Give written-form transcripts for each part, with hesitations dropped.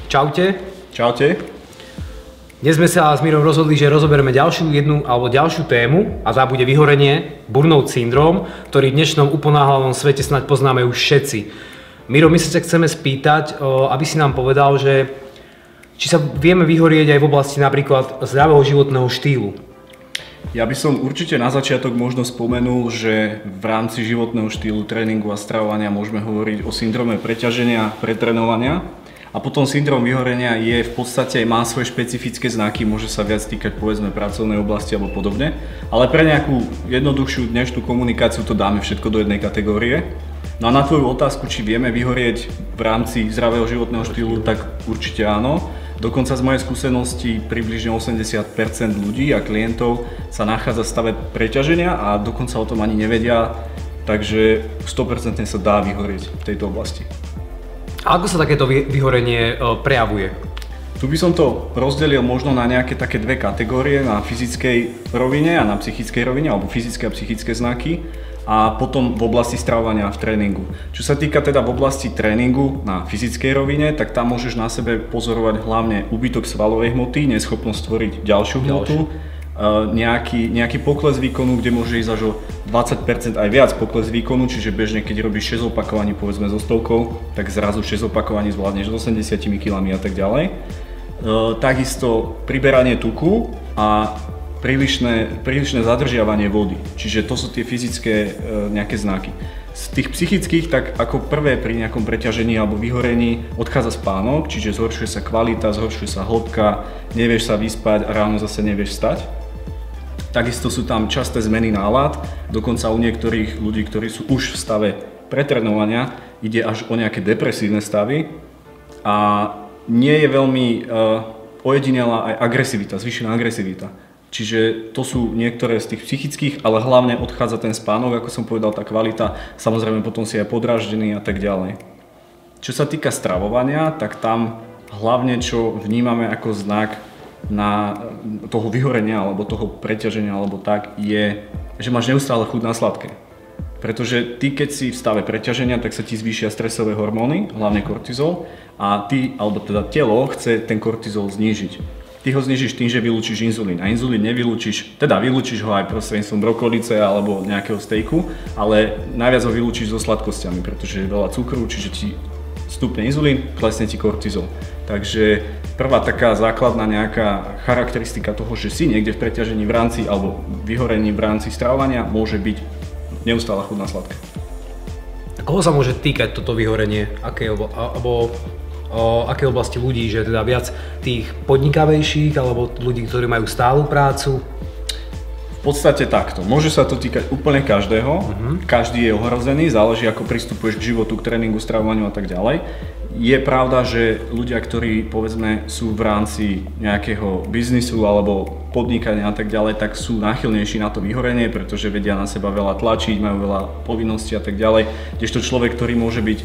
Čaute. Čaute. Dnes sme sa s Mirom rozhodli, že rozoberieme ďalšiu tému a tá bude vyhorenie, burnout syndrom, ktorý v dnešnom uponáhlavom svete snáď poznáme už všetci. Miro, my sa ťa chceme spýtať, aby si nám povedal, že či sa vieme vyhorieť aj v oblasti napríklad zdravého životného štýlu. Ja by som určite na začiatok možno spomenul, že v rámci životného štýlu, tréningu a stravovania môžeme hovoriť o syndróme preťaženia, pretrénovania. A potom syndróm vyhorenia je v podstate, má svoje špecifické znaky, môže sa viac týkať povedzme pracovnej oblasti alebo podobne. Ale pre nejakú jednoduchšiu dnešnú komunikáciu to dáme všetko do jednej kategórie. No a na tvoju otázku, či vieme vyhorieť v rámci zdravého životného štýlu, tak určite áno. Dokonca z mojej skúsenosti približne 80% ľudí a klientov sa nachádza v stave preťaženia a dokonca o tom ani nevedia, takže 100% sa dá vyhorieť v tejto oblasti. A ako sa takéto vyhorenie prejavuje? Tu by som to rozdelil možno na nejaké také dve kategórie, na fyzickej rovine a na psychickej rovine, alebo fyzické a psychické znaky. A potom v oblasti stravovania v tréningu. Čo sa týka teda v oblasti tréningu na fyzickej rovine, tak tam môžeš na sebe pozorovať hlavne úbytok svalovej hmoty, neschopnosť tvoriť ďalšiu hmotu, nejaký pokles výkonu, kde môže ísť až o 20% aj viac pokles výkonu, čiže bežne keď robíš 6 opakovaní povedzme so stovkou, tak zrazu 6 opakovaní zvládneš s 80 kg a tak ďalej. Takisto priberanie tuku a prílišné zadržiavanie vody, čiže to sú tie fyzické nejaké znaky. Z tých psychických, tak ako prvé pri nejakom preťažení alebo vyhorení odchádza spánok, čiže zhoršuje sa kvalita, zhoršuje sa hĺbka, nevieš sa vyspať a ráno zase nevieš vstať. Takisto sú tam časté zmeny nálad, dokonca u niektorých ľudí, ktorí sú už v stave pretrénovania, ide až o nejaké depresívne stavy a nie je veľmi ojedinelá aj agresivita, zvýšená agresivita. Čiže to sú niektoré z tých psychických, ale hlavne odchádza ten spánok, ako som povedal, tá kvalita, samozrejme potom si aj podráždený a tak ďalej. Čo sa týka stravovania, tak tam hlavne čo vnímame ako znak na toho vyhorenia alebo toho preťaženia alebo tak je, že máš neustále chuť na sladké. Pretože ty, keď si v stave preťaženia, tak sa ti zvýšia stresové hormóny, hlavne kortizol, a ty, alebo teda telo chce ten kortizol znížiť. Ty ho znižíš tým, že vylúčiš inzulín. A inzulín nevylúčiš, teda vylúčiš ho aj prostredníctvom brokolice alebo nejakého stejku, ale najviac ho vylúčiš so sladkosťami, pretože je veľa cukru, čiže ti stupne inzulín, klesne ti kortizol. Takže prvá taká základná nejaká charakteristika toho, že si niekde v preťažení v rámci alebo vyhorení v rámci stravovania, môže byť neustála chuť na sladké. Koho sa môže týkať toto vyhorenie? Aké oblasti ľudí, že teda viac tých podnikavejších alebo ľudí, ktorí majú stálu prácu? V podstate takto. Môže sa to týkať úplne každého. Každý je ohrozený, záleží ako pristupuješ k životu, k tréningu, stravovaniu a tak ďalej. Je pravda, že ľudia, ktorí povedzme sú v rámci nejakého biznisu alebo podnikania a tak ďalej, tak sú náchylnejší na to vyhorenie, pretože vedia na seba veľa tlačiť, majú veľa povinností a tak ďalej. Kdežto človek, ktorý môže byť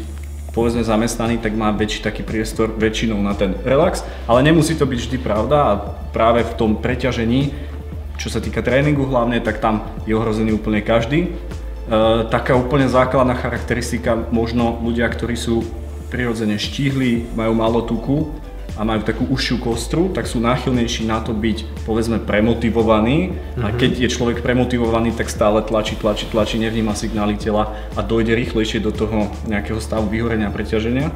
povedzme zamestnaný, tak má väčší taký priestor väčšinou na ten relax, ale nemusí to byť vždy pravda a práve v tom preťažení, čo sa týka tréningu hlavne, tak tam je ohrozený úplne každý. Taká úplne základná charakteristika, možno ľudia, ktorí sú prirodzene štíhli, majú málo tuku a majú takú užšiu kostru, tak sú náchylnejší na to byť povedzme premotivovaní. A keď je človek premotivovaný, tak stále tlačí, nevníma signály tela a dojde rýchlejšie do toho nejakého stavu vyhorenia a preťaženia.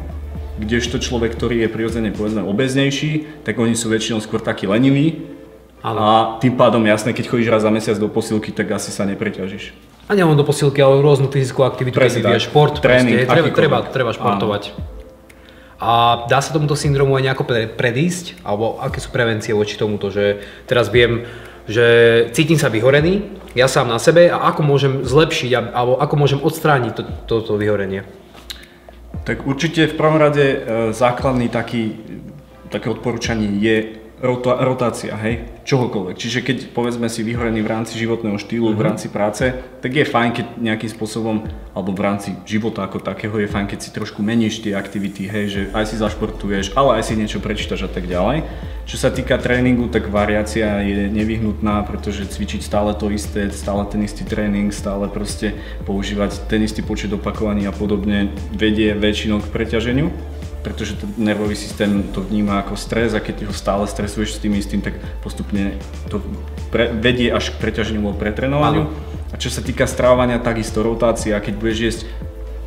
Kdežto človek, ktorý je prirodzene povedzme obeznejší, tak oni sú väčšinou skôr takí leniví. A tým pádom jasné, keď chodíš raz za mesiac do posilky, tak asi sa nepreťažíš. A nielen do posilky, ale rôznu fyzickú aktivitu, keď je šport, tréning, treba športovať. Áno. A dá sa tomuto syndromu aj nejako predísť? Alebo aké sú prevencie voči tomuto? Že teraz viem, že cítim sa vyhorený, ja sám na sebe, a ako môžem zlepšiť, alebo ako môžem odstrániť toto vyhorenie? Tak určite v prvom rade základný také odporúčanie je rotácia, hej, čohokoľvek. Čiže keď povedzme si vyhorený v rámci životného štýlu, v rámci práce, tak je fajn, keď nejakým spôsobom, alebo v rámci života ako takého je fajn, keď si trošku meníš tie aktivity, hej, že aj si zašportuješ, ale aj si niečo prečítaš a tak ďalej. Čo sa týka tréningu, tak variácia je nevyhnutná, pretože cvičiť stále to isté, stále ten istý tréning, stále proste používať ten istý počet opakovaní a podobne vedie väčšinou k preťaženiu. pretože ten nervový systém to vníma ako stres a keď ho stále stresuješ s tým istým, tak postupne to vedie až k preťaženiu alebo pretrénovaniu. A čo sa týka stravovania, takisto rotácia, keď budeš jesť,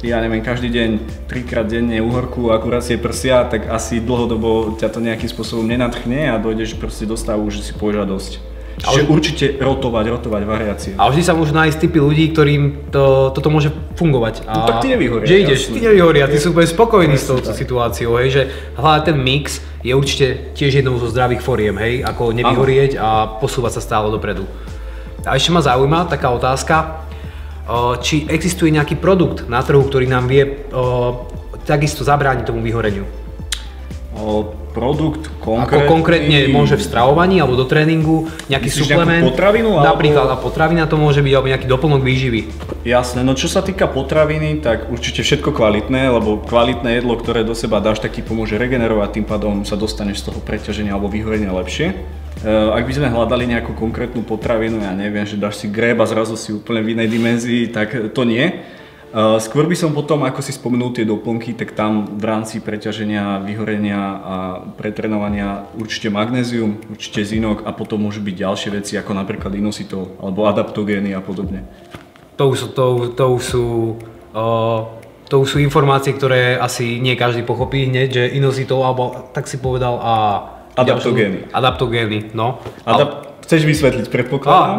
ja neviem, každý deň 3-krát denne uhorku a kuracie prsia, tak asi dlhodobo ťa to nejakým spôsobom nenadchne a dojdeš proste do stavu, že si poža dosť. Čiže určite rotovať variácie. A vždy sa môžu nájsť typy ľudí, ktorým toto môže fungovať. No tak ty nevyhoria. Že ideš, ty nevyhoria, ty sú úplne spokojní s touto situáciou, hej, že hľadať ten mix je určite tiež jednou zo zdravých foriem, hej, ako nevyhorieť a posúvať sa stále dopredu. A ešte ma zaujíma taká otázka, či existuje nejaký produkt na trhu, ktorý nám vie takisto zabrániť tomu vyhoreniu. Produkt konkrétne. Ako konkrétne môže v stravovaní alebo do tréningu, nejaký suplement. Potravinu? Napríklad potravina to môže byť, alebo nejaký doplnok výživy. Jasné, no čo sa týka potraviny, tak určite všetko kvalitné, lebo kvalitné jedlo, ktoré do seba dáš, tak ti pomôže regenerovať, tým pádom sa dostaneš z toho preťaženia alebo vyhorenia lepšie. Ak by sme hľadali nejakú konkrétnu potravinu, ja neviem, že dáš si greb a zrazu si úplne v inej dimenzii, tak to nie. Skôr by som potom, ako si spomenul tie doplnky, tak tam v rámci preťaženia, vyhorenia a pretrénovania určite magnézium, určite zinok a potom môžu byť ďalšie veci ako napríklad inositol alebo adaptogény a podobne. To sú informácie, ktoré asi nie každý pochopí hneď, že inositol alebo tak si povedal a adaptogény, no. Chceš vysvetliť, predpokladám?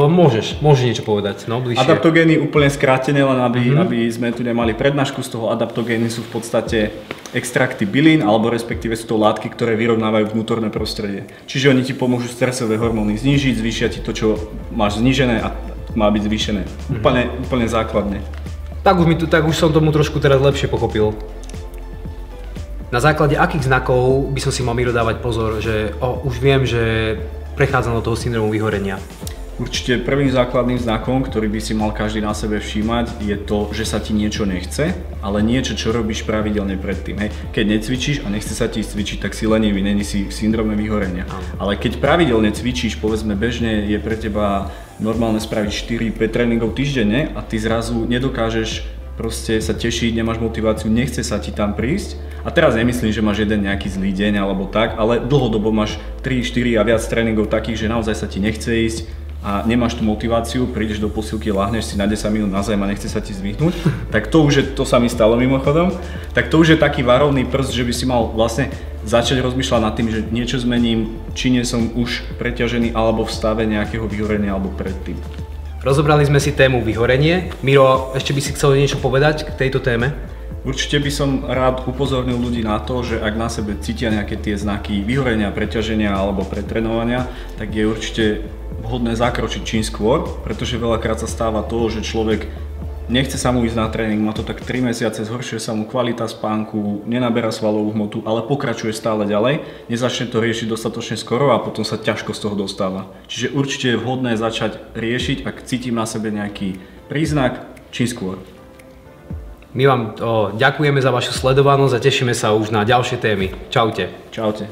Môžeš niečo povedať, no, bližšie. Adaptogény úplne skrátené, len aby sme tu nemali prednášku z toho. Adaptogény sú v podstate extrakty bylín, alebo respektíve sú to látky, ktoré vyrovnávajú vnútorné prostredie. Čiže oni ti pomôžu stresové hormóny znížiť, zvýšia ti to, čo máš znížené a má byť zvýšené. Úplne základne. Tak už som tomu trošku teraz lepšie pochopil. Na základe akých znakov by som si mal Miro dávať pozor, že už viem, že prechádzam do toho syndromu vyhorenia? Určite prvým základným znakom, ktorý by si mal každý na sebe všímať, je to, že sa ti niečo nechce, ale niečo, čo robíš pravidelne predtým. Hej. Keď necvičíš a nechce sa ti cvičiť, tak si lenivý, není si v syndróme vyhorenia. Ale keď pravidelne cvičíš, povedzme bežne, je pre teba normálne spraviť 4-5 tréningov týždenne a ty zrazu nedokážeš proste sa tešiť, nemáš motiváciu, nechce sa ti tam prísť. A teraz nemyslím, že máš jeden nejaký zlý deň alebo tak, ale dlhodobo máš 3, 4 a viac tréningov takých, že naozaj sa ti nechce ísť a nemáš tú motiváciu, prídeš do posilky, láhneš si na 10 minút na zem a nechce sa ti zvyhnúť, tak to už je, to sa mi stalo mimochodom, tak to už je taký varovný prst, že by si mal vlastne začať rozmýšľať nad tým, že niečo zmením, či nie som už preťažený alebo v stave nejakého vyhorenia alebo predtým. Rozobrali sme si tému vyhorenie. Miro, ešte by si chcel niečo povedať k tejto téme? Určite by som rád upozornil ľudí na to, že ak na sebe cítia nejaké tie znaky vyhorenia, preťaženia alebo pretrénovania, tak je určite vhodné zakročiť čím skôr, pretože veľakrát sa stáva to, že človek nechce sa mu ísť na tréning, má to tak 3 mesiace, zhoršuje sa mu kvalita spánku, nenaberá svalovú hmotu, ale pokračuje stále ďalej, nezačne to riešiť dostatočne skoro a potom sa ťažko z toho dostáva. Čiže určite je vhodné začať riešiť, ak cítim na sebe nejaký príznak, čím skôr. My vám ďakujeme za vašu sledovanosť a tešíme sa už na ďalšie témy. Čaute. Čaute.